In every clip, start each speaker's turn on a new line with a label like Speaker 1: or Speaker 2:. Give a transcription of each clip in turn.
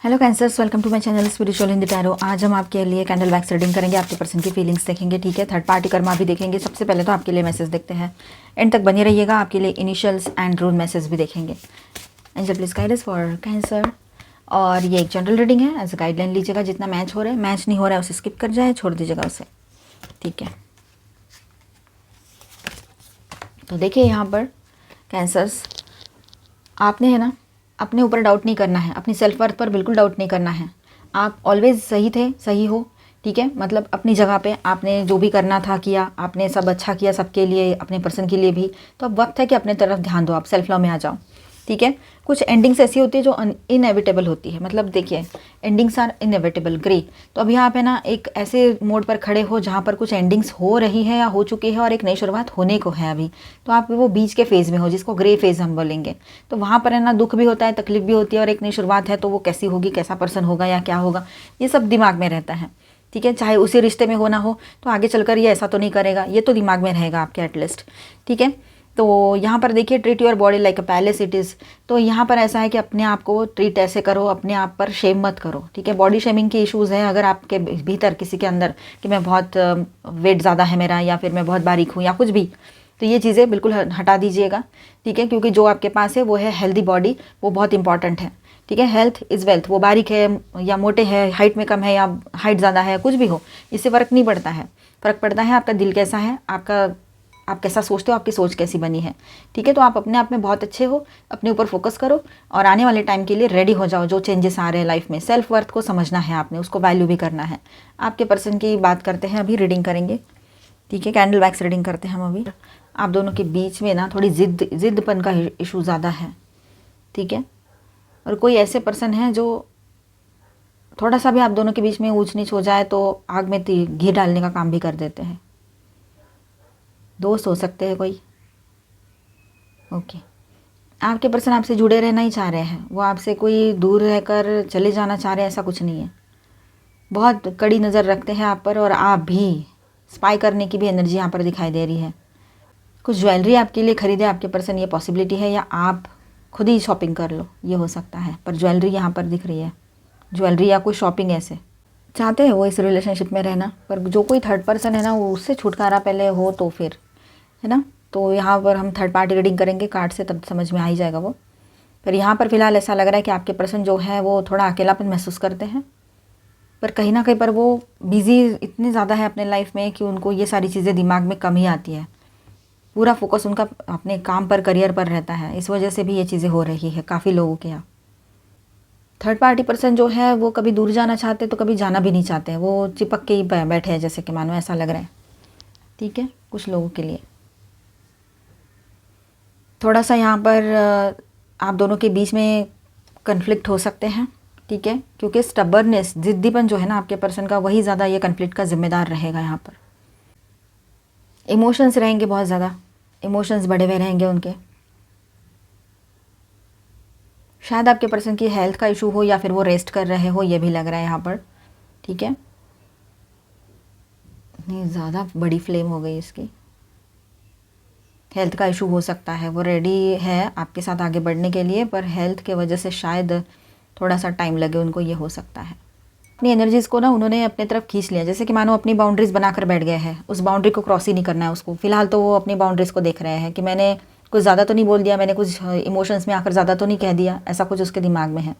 Speaker 1: Hello cancers, welcome to my channel spiritual Hindi tarot. आज हम आपके लिए कैंडल वैक्स रीडिंग करेंगे, आपके पर्सन की फीलिंग्स देखेंगे। ठीक है, थर्ड पार्टी कर्मा भी देखेंगे। सबसे पहले तो आपके लिए मैसेज देखते हैं, एंड तक बने रहिएगा। आपके लिए इनिशियल्स एंड रूल मैसेज भी देखेंगे। Angel please guide us for cancer. और ये एक जनरल रीडिंग है, एज अ गाइडलाइन लीजिएगा। जितना मैच हो रहा है, मैच नहीं हो रहा है उसे स्किप कर जाए, छोड़ दीजिएगा उसे। ठीक है, तो देखिए यहाँ पर कैंसर्स, आपने है ना अपने ऊपर डाउट नहीं करना है, अपनी सेल्फ वर्थ पर बिल्कुल डाउट नहीं करना है। आप ऑलवेज सही थे, सही हो। ठीक है, मतलब अपनी जगह पे आपने जो भी करना था किया, आपने सब अच्छा किया सबके लिए, अपने पर्सन के लिए भी। तो अब वक्त है कि अपने तरफ ध्यान दो, आप सेल्फ लव में आ जाओ। ठीक है, कुछ एंडिंग्स ऐसी होती है जो इनएविटेबल होती है। मतलब देखिए, एंडिंग्स आर इनएविटेबल, ग्रे। तो अभी आप है ना एक ऐसे मोड पर खड़े हो जहाँ पर कुछ एंडिंग्स हो रही है या हो चुकी है और एक नई शुरुआत होने को है अभी। तो आप वो बीच के फेज़ में हो, जिसको ग्रे फेज़ हम बोलेंगे। तो वहाँ पर है ना दुख भी होता है, तकलीफ भी होती है, और एक नई शुरुआत है। तो वो कैसी होगी, कैसा पर्सन होगा या क्या होगा, ये सब दिमाग में रहता है। ठीक है, चाहे उसी रिश्ते में हो ना हो, तो आगे चलकर ये ऐसा तो नहीं करेगा, ये तो दिमाग में रहेगा आपके एटलीस्ट। ठीक है, तो यहाँ पर देखिए, treat your body like a palace it is. तो यहाँ पर ऐसा है कि अपने आप को ट्रीट ऐसे करो, अपने आप पर शेम मत करो। ठीक है, बॉडी शेमिंग के इश्यूज़ है अगर आपके भीतर किसी के अंदर, कि मैं बहुत वेट ज़्यादा है मेरा, या फिर मैं बहुत बारीक हूँ, या कुछ भी, तो ये चीज़ें बिल्कुल हटा दीजिएगा। ठीक है, क्योंकि जो आपके पास है वो है हेल्दी बॉडी, वो बहुत इंपॉर्टेंट है। ठीक है, हेल्थ इज़ वेल्थ। वो बारीक है या मोटे है, हाइट में कम है या हाइट ज़्यादा है, कुछ भी हो, इससे फ़र्क नहीं पड़ता है। फ़र्क पड़ता है आपका दिल कैसा है, आप कैसा सोचते हो, आपकी सोच कैसी बनी है। ठीक है, तो आप अपने आप में बहुत अच्छे हो, अपने ऊपर फोकस करो और आने वाले टाइम के लिए रेडी हो जाओ। जो चेंजेस आ रहे हैं लाइफ में, सेल्फ वर्थ को समझना है आपने, उसको वैल्यू भी करना है। आपके पर्सन की बात करते हैं, अभी रीडिंग करेंगे। ठीक है, कैंडल वैक्स रीडिंग करते हैं हम अभी। आप दोनों के बीच में ना थोड़ी जिद्दपन का इशू ज़्यादा है। ठीक है, और कोई ऐसे पर्सन है जो थोड़ा सा भी आप दोनों के बीच में ऊंच नीच हो जाए तो आग में घी डालने का काम भी कर देते हैं। दोस्त हो सकते हैं कोई। ओके, आपके पर्सन आपसे जुड़े रहना ही चाह रहे हैं, वो आपसे कोई दूर रहकर चले जाना चाह रहे हैं, ऐसा कुछ नहीं है। बहुत कड़ी नज़र रखते हैं आप पर, और आप भी स्पाई करने की भी एनर्जी यहाँ पर दिखाई दे रही है। कुछ ज्वेलरी आपके लिए खरीदे आपके पर्सन, ये पॉसिबिलिटी है, या आप खुद ही शॉपिंग कर लो, ये हो सकता है। पर ज्वेलरी यहाँ पर दिख रही है, ज्वेलरी या कोई शॉपिंग ऐसे चाहते हैं वो इस रिलेशनशिप में रहना। पर जो कोई थर्ड पर्सन है ना, वो उससे छुटकारा पहले हो तो फिर, है ना। तो यहाँ पर हम थर्ड पार्टी रीडिंग करेंगे कार्ड से, तब समझ में आ ही जाएगा वो। पर यहाँ पर फिलहाल ऐसा लग रहा है कि आपके पर्सन जो है वो थोड़ा अकेलापन महसूस करते हैं, पर कहीं ना कहीं पर वो बिज़ी इतने ज़्यादा है अपने लाइफ में कि उनको ये सारी चीज़ें दिमाग में कम ही आती है। पूरा फोकस उनका अपने काम पर, करियर पर रहता है। इस वजह से भी ये चीज़ें हो रही है काफ़ी लोगों के यहाँ। थर्ड पार्टी पर्सन जो है वो कभी दूर जाना चाहते तो कभी जाना भी नहीं चाहते, वो चिपक के ही बैठे हैं, जैसे कि मानो ऐसा लग रहा है। ठीक है, कुछ लोगों के लिए थोड़ा सा यहाँ पर आप दोनों के बीच में कन्फ्लिक्ट हो सकते हैं। ठीक है, क्योंकि स्टबर्नेस, जिद्दीपन जो है ना आपके पर्सन का, वही ज़्यादा ये कन्फ्लिक्ट का जिम्मेदार रहेगा। यहाँ पर इमोशंस रहेंगे, बहुत ज़्यादा इमोशंस बढ़े हुए रहेंगे उनके। शायद आपके पर्सन की हेल्थ का इशू हो, या फिर वो रेस्ट कर रहे हो, ये भी लग रहा है यहाँ पर। ठीक है, इतनी ज़्यादा बड़ी फ्लेम हो गई इसकी। हेल्थ का इशू हो सकता है, वो रेडी है आपके साथ आगे बढ़ने के लिए, पर हेल्थ के वजह से शायद थोड़ा सा टाइम लगे उनको, ये हो सकता है। अपनी एनर्जीज़ को ना उन्होंने अपने तरफ खींच लिया, जैसे कि मानो अपनी बाउंड्रीज बनाकर बैठ गए हैं, उस बाउंड्री को क्रॉस ही नहीं करना है उसको। फिलहाल तो वो अपनी बाउंड्रीज को देख रहे हैं कि मैंने कुछ ज़्यादा तो नहीं बोल दिया, मैंने कुछ इमोशंस में आकर ज़्यादा तो नहीं कह दिया, ऐसा कुछ उसके दिमाग में है।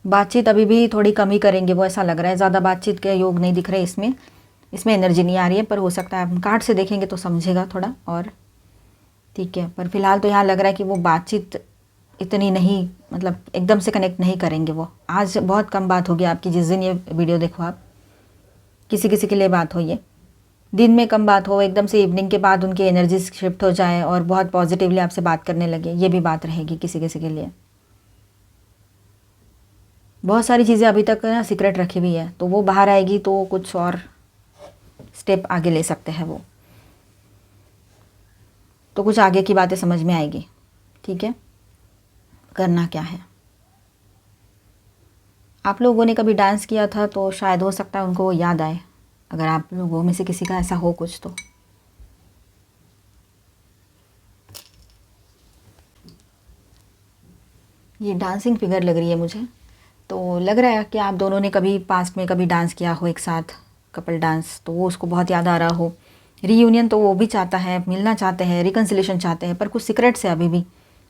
Speaker 1: बातचीत अभी भी थोड़ी कम ही करेंगे वो, ऐसा लग रहा है। ज़्यादा बातचीत के योग नहीं दिख रहे इसमें, इसमें एनर्जी नहीं आ रही है, पर हो सकता है हम कार्ड से देखेंगे तो समझेगा थोड़ा और। ठीक है, पर फिलहाल तो यहाँ लग रहा है कि वो बातचीत इतनी नहीं, मतलब एकदम से कनेक्ट नहीं करेंगे वो। आज बहुत कम बात होगी आपकी, जिस दिन ये वीडियो देखो आप, किसी किसी के लिए बात हो, ये दिन में कम बात हो, एकदम से इवनिंग के बाद उनकी एनर्जी शिफ्ट हो जाए और बहुत पॉजिटिवली आपसे बात करने लगे, ये भी बात रहेगी किसी किसी के लिए। बहुत सारी चीज़ें अभी तक ना सीक्रेट रखी हुई है, तो वो बाहर आएगी तो कुछ और स्टेप आगे ले सकते हैं वो, तो कुछ आगे की बातें समझ में आएगी। ठीक है, करना क्या है। आप लोगों ने कभी डांस किया था तो शायद हो सकता है उनको वो याद आए, अगर आप लोगों में से किसी का ऐसा हो कुछ तो। ये डांसिंग फिगर लग रही है मुझे, तो लग रहा है कि आप दोनों ने कभी पास्ट में कभी डांस किया हो एक साथ, कपल डांस, तो वो उसको बहुत याद आ रहा हो। रीयूनियन तो वो भी चाहता है, मिलना चाहते हैं, रिकन्सिलेशन चाहते हैं, पर कुछ सीक्रेट्स है अभी भी।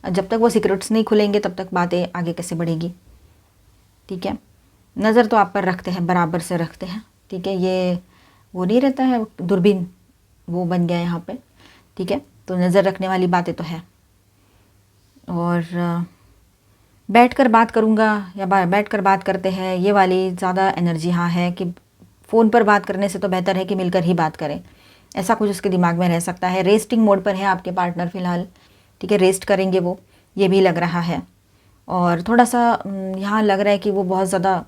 Speaker 1: जब तक वो सीक्रेट्स नहीं खुलेंगे तब तक बातें आगे कैसे बढ़ेगी। ठीक है, नज़र तो आप पर रखते हैं, बराबर से रखते हैं। ठीक है, ये वो नहीं रहता है दूरबीन, वो बन गया यहाँ पे। ठीक है, तो नज़र रखने वाली बातें तो है। और बैठकर बात करूँगा या बैठकर बात करते हैं, ये वाली ज़्यादा एनर्जी हाँ है कि फ़ोन पर बात करने से तो बेहतर है कि मिलकर ही बात करें, ऐसा कुछ उसके दिमाग में रह सकता है। रेस्टिंग मोड पर है आपके पार्टनर फ़िलहाल। ठीक है, रेस्ट करेंगे वो, ये भी लग रहा है। और थोड़ा सा यहाँ लग रहा है कि वो बहुत ज़्यादा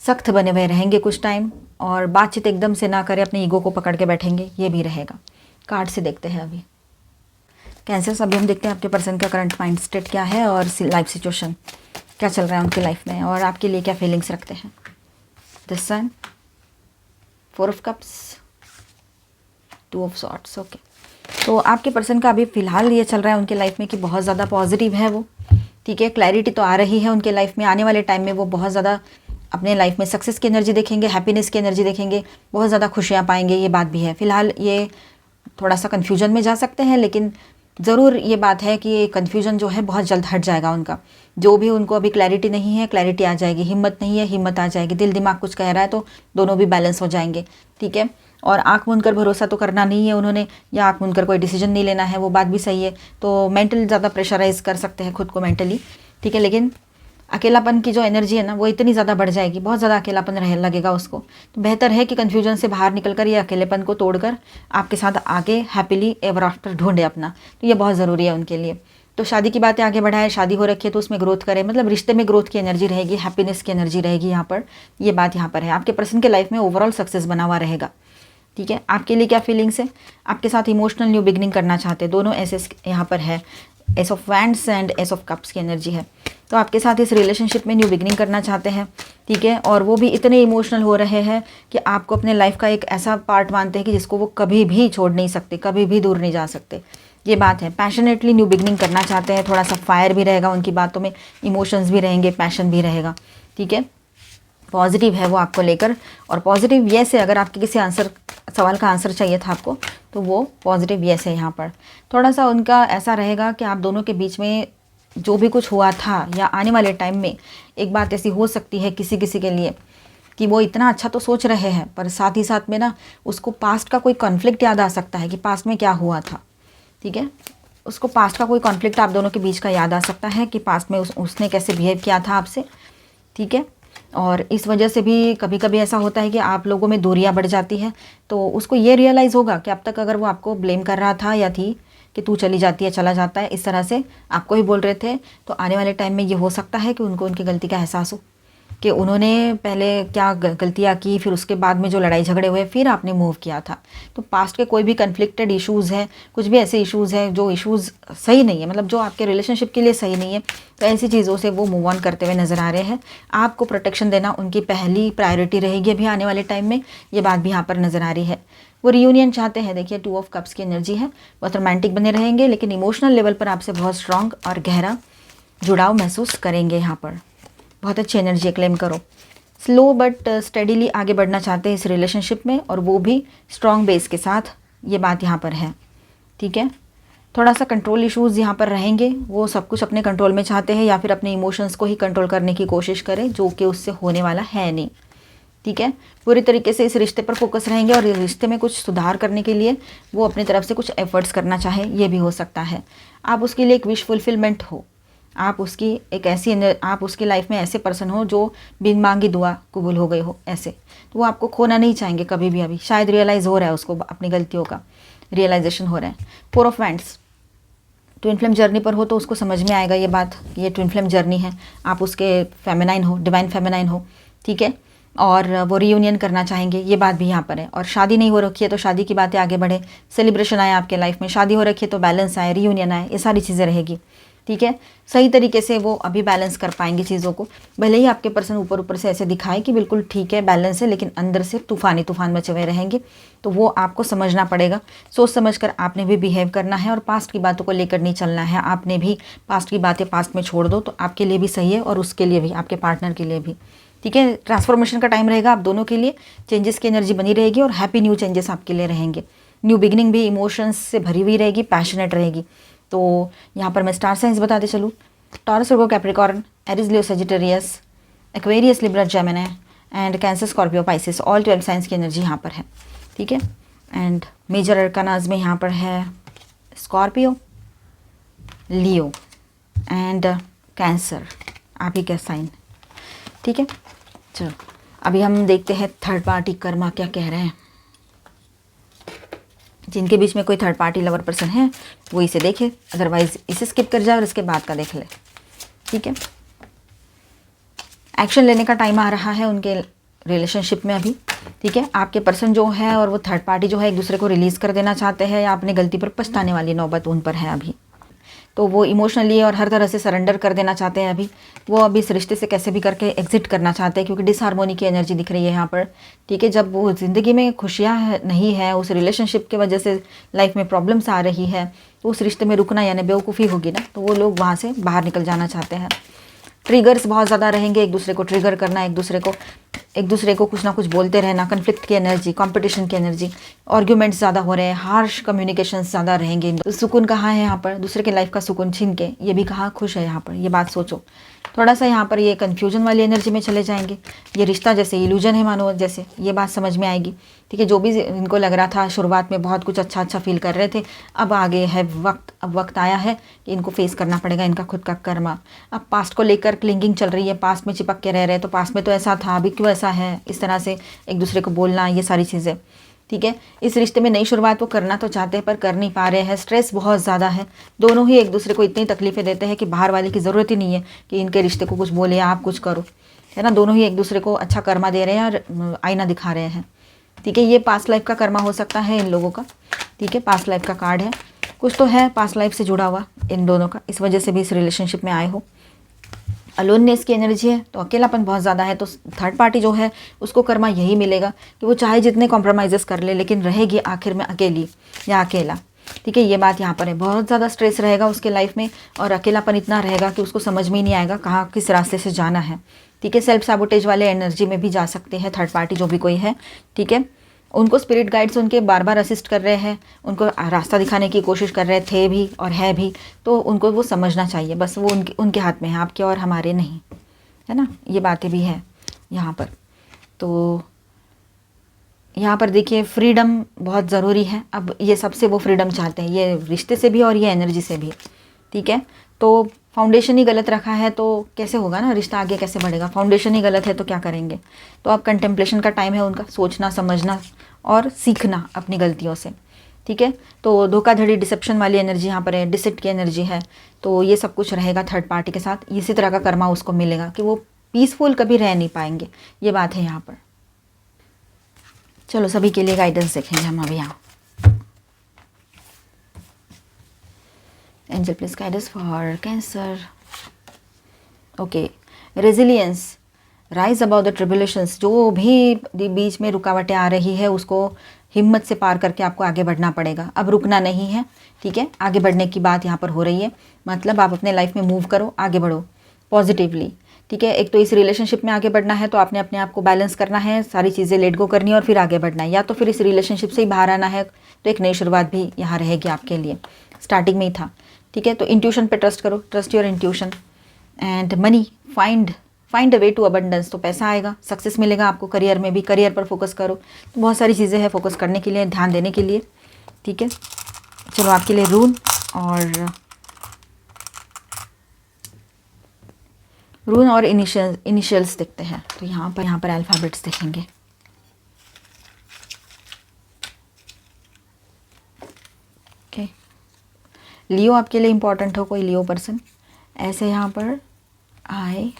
Speaker 1: सख्त बने हुए रहेंगे कुछ टाइम, और बातचीत एकदम से ना करें, अपने ईगो को पकड़ के बैठेंगे, ये भी रहेगा। कार्ड से देखते हैं अभी कैंसर। अभी हम देखते हैं आपके पर्सन का करंट माइंड स्टेट क्या है और लाइफ सिचुएशन क्या चल रहा है उनकी लाइफ में, और आपके लिए क्या फीलिंग्स रखते हैं। The sun, 4 of cups, 2 of swords. Okay, तो आपके पर्सन का अभी फ़िलहाल ये चल रहा है उनके लाइफ में कि बहुत ज़्यादा पॉजिटिव है वो। ठीक है, क्लैरिटी तो आ रही है उनके लाइफ में। आने वाले टाइम में वो बहुत ज़्यादा अपने लाइफ में सक्सेस की एनर्जी देखेंगे, हैप्पीनेस की एनर्जी देखेंगे, बहुत ज़्यादा खुशियाँ पाएंगे, ये बात भी है। फ़िलहाल ये थोड़ा सा कन्फ्यूजन में जा सकते हैं, लेकिन ज़रूर ये बात है कि ये कन्फ्यूजन जो है बहुत जल्द हट जाएगा उनका। जो भी उनको अभी क्लैरिटी नहीं है, क्लैरिटी आ जाएगी। हिम्मत नहीं है, हिम्मत आ जाएगी। दिल दिमाग कुछ कह रहा है तो दोनों भी बैलेंस हो जाएंगे। ठीक है, और आँख मूंद कर भरोसा तो करना नहीं है उन्होंने, या आँख मूंद कर कोई डिसीजन नहीं लेना है, वो बात भी सही है। तो मेंटल ज़्यादा प्रेशराइज कर सकते हैं खुद को मेंटली। ठीक है, लेकिन अकेलापन की जो एनर्जी है ना वो इतनी ज़्यादा बढ़ जाएगी, बहुत ज़्यादा अकेलापन रह लगेगा उसको। तो बेहतर है कि कन्फ्यूजन से बाहर निकलकर ये अकेलेपन को तोड़कर आपके साथ आगे हैप्पीली एवर आफ्टर ढूंढे अपना। तो ये बहुत ज़रूरी है उनके लिए। तो शादी की बातें आगे बढ़ाए, शादी हो रखी है तो उसमें ग्रोथ करें, मतलब रिश्ते में ग्रोथ की एनर्जी रहेगी, हैप्पीनेस की एनर्जी रहेगी यहाँ पर। ये बात यहाँ पर है। आपके पर्सन के लाइफ में ओवरऑल सक्सेस बना हुआ रहेगा। ठीक है, आपके लिए क्या फीलिंग्स है। आपके साथ इमोशनल न्यू बिगनिंग करना चाहते हैं, दोनों ऐसे यहाँ पर है। S of wands and S of cups की एनर्जी है। तो आपके साथ इस रिलेशनशिप में न्यू बिगनिंग करना चाहते हैं। ठीक है, और वो भी इतने इमोशनल हो रहे हैं कि आपको अपने लाइफ का एक ऐसा पार्ट मानते हैं कि जिसको वो कभी भी छोड़ नहीं सकते, कभी भी दूर नहीं जा सकते। ये बात है। पैशनेटली न्यू बिगनिंग करना चाहते हैं। थोड़ा सा फायर भी रहेगा उनकी बातों में, इमोशंस भी रहेंगे, पैशन भी रहेगा। ठीक है, पॉजिटिव है वो आपको लेकर। और पॉजिटिव येस है। अगर आपके किसी सवाल का आंसर चाहिए था आपको, तो वो पॉजिटिव येस है यहाँ पर। थोड़ा सा उनका ऐसा रहेगा कि आप दोनों के बीच में जो भी कुछ हुआ था या आने वाले टाइम में एक बात ऐसी हो सकती है किसी किसी के लिए कि वो इतना अच्छा तो सोच रहे हैं, पर साथ ही साथ में ना उसको पास्ट का कोई कॉन्फ्लिक्ट याद आ सकता है कि पास्ट में क्या हुआ था। ठीक है, उसको पास्ट का कोई कॉन्फ्लिक्ट आप दोनों के बीच का याद आ सकता है कि पास्ट में उसने कैसे बिहेव किया था आपसे। ठीक है, और इस वजह से भी कभी कभी ऐसा होता है कि आप लोगों में दूरियां बढ़ जाती हैं। तो उसको ये रियलाइज़ होगा कि अब तक अगर वो आपको ब्लेम कर रहा था या थी कि तू चली जाती है, चला जाता है, इस तरह से आपको ही बोल रहे थे, तो आने वाले टाइम में ये हो सकता है कि उनको उनकी गलती का एहसास हो कि उन्होंने पहले क्या गलतियाँ की, फिर उसके बाद में जो लड़ाई झगड़े हुए फिर आपने मूव किया था। तो पास्ट के कोई भी कन्फ्लिक्टेड इश्यूज़ हैं, कुछ भी ऐसे इश्यूज़ हैं जो इश्यूज़ सही नहीं है, मतलब जो आपके रिलेशनशिप के लिए सही नहीं है, तो ऐसी चीज़ों से वो मूव ऑन करते हुए नज़र आ रहे हैं। आपको प्रोटेक्शन देना उनकी पहली प्रायोरिटी रहेगी अभी आने वाले टाइम में, ये बात भी यहाँ पर नज़र आ रही है। वो रियूनियन चाहते हैं। देखिए 2 ऑफ कप्स की एनर्जी है। बहुत रोमांटिक बने रहेंगे, लेकिन इमोशनल लेवल पर आपसे बहुत स्ट्रॉन्ग और गहरा जुड़ाव महसूस करेंगे यहाँ पर। बहुत अच्छी एनर्जी क्लेम करो। स्लो बट स्टेडीली आगे बढ़ना चाहते हैं इस रिलेशनशिप में, और वो भी स्ट्रॉन्ग बेस के साथ, ये बात यहाँ पर है। ठीक है, थोड़ा सा कंट्रोल इश्यूज़ यहाँ पर रहेंगे। वो सब कुछ अपने कंट्रोल में चाहते हैं, या फिर अपने इमोशंस को ही कंट्रोल करने की कोशिश करें, जो कि उससे होने वाला है नहीं। ठीक है, पूरी तरीके से इस रिश्ते पर फोकस रहेंगे, और रिश्ते में कुछ सुधार करने के लिए वो अपनी तरफ से कुछ एफर्ट्स करना चाहे, ये भी हो सकता है। आप उसके लिए एक विश फुलफिलमेंट हो, आप उसकी एक ऐसी आप उसकी लाइफ में ऐसे पर्सन हो जो बिन मांगी दुआ कबूल हो गई हो, ऐसे। तो वो आपको खोना नहीं चाहेंगे कभी भी। अभी शायद रियलाइज़ हो रहा है उसको, अपनी गलतियों का रियलाइजेशन हो रहा है। 4 of wands, twin flame journey पर हो तो उसको समझ में आएगा ये बात, ये ट्विन फ्लेम जर्नी है, आप उसके फेमिनाइन हो, डिवाइन फेमिनाइन हो। ठीक है, और वो रियूनियन करना चाहेंगे, ये बात भी यहाँ पर है। और शादी नहीं हो रखी है तो शादी की बातें आगे बढ़े, सेलिब्रेशन आए आपके लाइफ में, शादी हो रखी है तो बैलेंस आए, रियूनियन आए, ये सारी चीज़ें रहेगी। ठीक है, सही तरीके से वो अभी बैलेंस कर पाएंगे चीज़ों को। भले ही आपके पर्सन ऊपर ऊपर से ऐसे दिखाए कि बिल्कुल ठीक है, बैलेंस है, लेकिन अंदर से तूफानी तूफान मचे हुए रहेंगे। तो वो आपको समझना पड़ेगा, सोच समझ कर आपने भी बिहेव करना है, और पास्ट की बातों को लेकर नहीं चलना है। आपने भी पास्ट की बातें पास्ट में छोड़ दो, तो आपके लिए भी सही है और उसके लिए भी, आपके पार्टनर के लिए भी। ठीक है, ट्रांसफॉर्मेशन का टाइम रहेगा आप दोनों के लिए, चेंजेस की एनर्जी बनी रहेगी और हैप्पी न्यू चेंजेस आपके लिए रहेंगे। न्यू बिगिनिंग भी इमोशंस से भरी हुई रहेगी, पैशनेट रहेगी। तो यहाँ पर मैं स्टार साइंस बताते चलूँ, taurus, Virgo, Capricorn, Aries, Leo, Sagittarius, Aquarius, Libra, Gemini and cancer, Scorpio, Pisces, all 12 science की एनर्जी यहाँ पर है। ठीक है, एंड मेजर अरकानाज में यहाँ पर है स्कॉर्पियो, लियो एंड कैंसर, आप ही का साइन। ठीक है, चलो अभी हम देखते हैं थर्ड पार्टी कर्मा क्या कह रहे हैं। जिनके बीच में कोई थर्ड पार्टी लवर पर्सन है वो इसे देखे, अदरवाइज इसे स्किप कर जाए और इसके बाद का देख ले। ठीक है, एक्शन लेने का टाइम आ रहा है उनके रिलेशनशिप में अभी। ठीक है, आपके पर्सन जो है और वो थर्ड पार्टी जो है एक दूसरे को रिलीज़ कर देना चाहते हैं, या अपनी गलती पर पछताने वाली नौबत उन पर है अभी। तो वो इमोशनली और हर तरह से सरेंडर कर देना चाहते हैं अभी। वो अभी इस रिश्ते से कैसे भी करके एग्जिट करना चाहते हैं, क्योंकि डिसहार्मोनी की एनर्जी दिख रही है यहाँ पर। ठीक है, जब वो ज़िंदगी में खुशियाँ नहीं है, उस रिलेशनशिप की वजह से लाइफ में प्रॉब्लम्स आ रही है, तो उस रिश्ते में रुकना यानी बेवकूफ़ी होगी ना, तो वो लोग वहाँ से बाहर निकल जाना चाहते हैं। ट्रिगर्स बहुत ज़्यादा रहेंगे, एक दूसरे को ट्रिगर करना, एक दूसरे को कुछ ना कुछ बोलते रहना, कन्फ्लिक्ट की एनर्जी, कंपटीशन की एनर्जी, आर्ग्यूमेंट्स ज़्यादा हो रहे हैं, हार्श कम्युनिकेशन ज़्यादा रहेंगे। सुकून कहाँ है यहाँ पर, दूसरे के लाइफ का सुकून छीन के ये भी कहाँ खुश है यहाँ पर, ये बात सोचो। थोड़ा सा यहाँ पर ये कन्फ्यूजन वाली एनर्जी में चले जाएंगे। ये रिश्ता जैसे इल्यूजन है मानो, जैसे ये बात समझ में आएगी। ठीक है, जो भी इनको लग रहा था शुरुआत में बहुत कुछ अच्छा अच्छा फील कर रहे थे, अब आगे है वक्त, अब वक्त आया है कि इनको फेस करना पड़ेगा इनका खुद का कर्मा। अब पास्ट को लेकर क्लिंगिंग चल रही है, पास्ट में चिपक के रह रहे हैं, तो पास्ट में तो ऐसा था, अभी क्यों ऐसा है, इस तरह से एक दूसरे को बोलना, ये सारी चीज़ें। ठीक है, इस रिश्ते में नई शुरुआत वो करना तो चाहते हैं पर कर नहीं पा रहे हैं, स्ट्रेस बहुत ज़्यादा है। दोनों ही एक दूसरे को इतनी तकलीफ़ें देते हैं कि बाहर वाले की ज़रूरत ही नहीं है कि इनके रिश्ते को कुछ बोले, आप कुछ करो, है ना। दोनों ही एक दूसरे को अच्छा कर्मा दे रहे हैं और आईना दिखा रहे हैं। ठीक है, ये पास्ट लाइफ का कर्मा हो सकता है इन लोगों का। ठीक है, पास्ट लाइफ का कार्ड है, कुछ तो है पास्ट लाइफ से जुड़ा हुआ इन दोनों का, इस वजह से भी इस रिलेशनशिप में आए हो। अलोननेस की एनर्जी है, तो अकेलापन बहुत ज़्यादा है, तो थर्ड पार्टी जो है उसको कर्मा यही मिलेगा कि वो चाहे जितने कॉम्प्रोमाइज़ेस कर ले, लेकिन रहेगी आखिर में अकेली या अकेला। ठीक है, ये बात यहाँ पर है, बहुत ज़्यादा स्ट्रेस रहेगा उसके लाइफ में, और अकेलापन इतना रहेगा कि उसको समझ में ही नहीं आएगा कहाँ किस रास्ते से जाना है। ठीक है, सेल्फ सैबोटेज वाले एनर्जी में भी जा सकते हैं थर्ड पार्टी जो भी कोई है। ठीक है, उनको स्पिरिट गाइड्स उनके बार बार असिस्ट कर रहे हैं, उनको रास्ता दिखाने की कोशिश कर रहे थे भी और है भी, तो उनको वो समझना चाहिए, बस वो उनके हाथ में है, आपके और हमारे नहीं, है ना। ये बातें भी है यहाँ पर। तो यहाँ पर देखिए फ्रीडम बहुत ज़रूरी है, अब ये सबसे वो फ्रीडम चाहते हैं, ये रिश्ते से भी और ये एनर्जी से भी। ठीक है, तो फाउंडेशन ही गलत रखा है तो कैसे होगा ना, रिश्ता आगे कैसे बढ़ेगा, फाउंडेशन ही गलत है तो क्या करेंगे। तो अब कंटेम्पलेशन का टाइम है उनका, सोचना समझना और सीखना अपनी गलतियों से। ठीक है, तो धोखाधड़ी डिसेप्शन वाली एनर्जी यहाँ पर है, डिसिट की एनर्जी है, तो ये सब कुछ रहेगा थर्ड पार्टी के साथ। इसी तरह का कर्मा उसको मिलेगा कि वो पीसफुल कभी रह नहीं पाएंगे, ये बात है यहाँ पर। चलो सभी के लिए गाइडेंस देखेंगे हम अभी यहाँ। Angel please guide us for cancer. Okay, resilience, rise about the tribulations, जो भी बीच में रुकावटें आ रही है उसको हिम्मत से पार करके आपको आगे बढ़ना पड़ेगा, अब रुकना नहीं है। ठीक है, आगे बढ़ने की बात यहाँ पर हो रही है, मतलब आप अपने लाइफ में मूव करो, आगे बढ़ो पॉजिटिवली। ठीक है, एक तो इस रिलेशनशिप में आगे बढ़ना है तो आपने अपने आप को बैलेंस करना है, सारी चीज़ें लेट गो करनी है और फिर आगे बढ़ना है, या तो फिर इस रिलेशनशिप से ही बाहर आना है, तो एक नई शुरुआत भी यहाँ रहेगी आपके लिए, स्टार्टिंग में ही था। ठीक है, तो इंट्यूशन पे ट्रस्ट करो, trust your intuition. And money, find a way to abundance, तो पैसा आएगा, सक्सेस मिलेगा आपको, करियर में भी, करियर पर फोकस करो, तो बहुत सारी चीज़ें हैं फोकस करने के लिए, ध्यान देने के लिए। ठीक है, चलो आपके लिए रून और इनिशियल्स देखते हैं। तो यहाँ पर अल्फ़ाबेट्स देखेंगे। ओके, लियो आपके लिए इम्पॉर्टेंट हो कोई लियो पर्सन, ऐसे यहाँ पर IPO,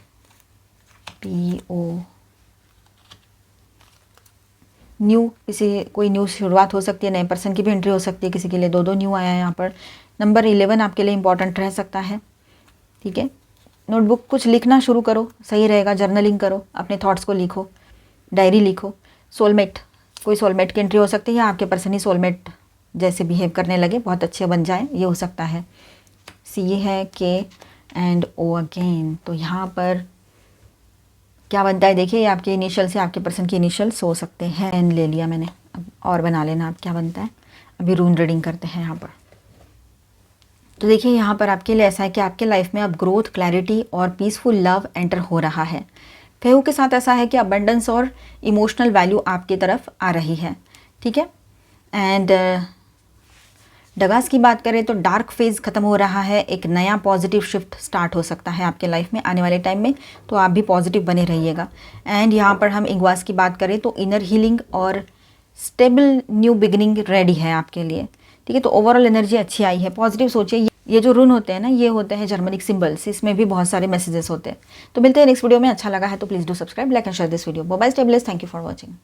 Speaker 1: न्यू, कोई न्यू शुरुआत हो सकती है, नए पर्सन की भी एंट्री हो सकती है, किसी के लिए 2 न्यू आया है यहाँ पर। नंबर 11 आपके लिए इम्पॉर्टेंट रह सकता है। ठीक है। नोटबुक कुछ लिखना शुरू करो, सही रहेगा। जर्नलिंग करो, अपने थॉट्स को लिखो, डायरी लिखो। सोलमेट, कोई सोलमेट की एंट्री हो सकती है, या आपके पर्सन ही सोलमेट जैसे बिहेव करने लगे, बहुत अच्छे बन जाए, ये हो सकता है। सी है के एंड ओ अगेन। तो यहाँ पर क्या बनता है देखिए, ये आपके इनिशियल से आपके पर्सन के इनिशियल्स हो सकते हैं। एन ले लिया मैंने, अब और बना लेना आप क्या बनता है। अभी रून रीडिंग करते हैं यहाँ पर। तो देखिए यहाँ पर आपके लिए ऐसा है कि आपके लाइफ में अब ग्रोथ, क्लैरिटी और पीसफुल लव एंटर हो रहा है। फेहू के साथ ऐसा है कि अबंडेंस और इमोशनल वैल्यू आपकी तरफ आ रही है, ठीक है। एंड डगास की बात करें तो डार्क फेज खत्म हो रहा है, एक नया पॉजिटिव शिफ्ट स्टार्ट हो सकता है आपके लाइफ में आने वाले टाइम में, तो आप भी पॉजिटिव बने रहिएगा। एंड यहाँ पर हम इंग्वास की बात करें तो इनर हीलिंग और स्टेबल न्यू बिगिनिंग रेडी है आपके लिए, ठीक है। तो ओवरऑल एनर्जी अच्छी आई है, पॉजिटिव सोचिए। ये जो रून होते हैं ना, ये होते हैं जर्मनिक सिंबल्स, इसमें भी बहुत सारे मैसेजेस होते हैं। तो मिलते हैं नेक्स्ट वीडियो में। अच्छा लगा है तो please do subscribe, like and share this video. Bye bye, stay blessed, thank you for watching.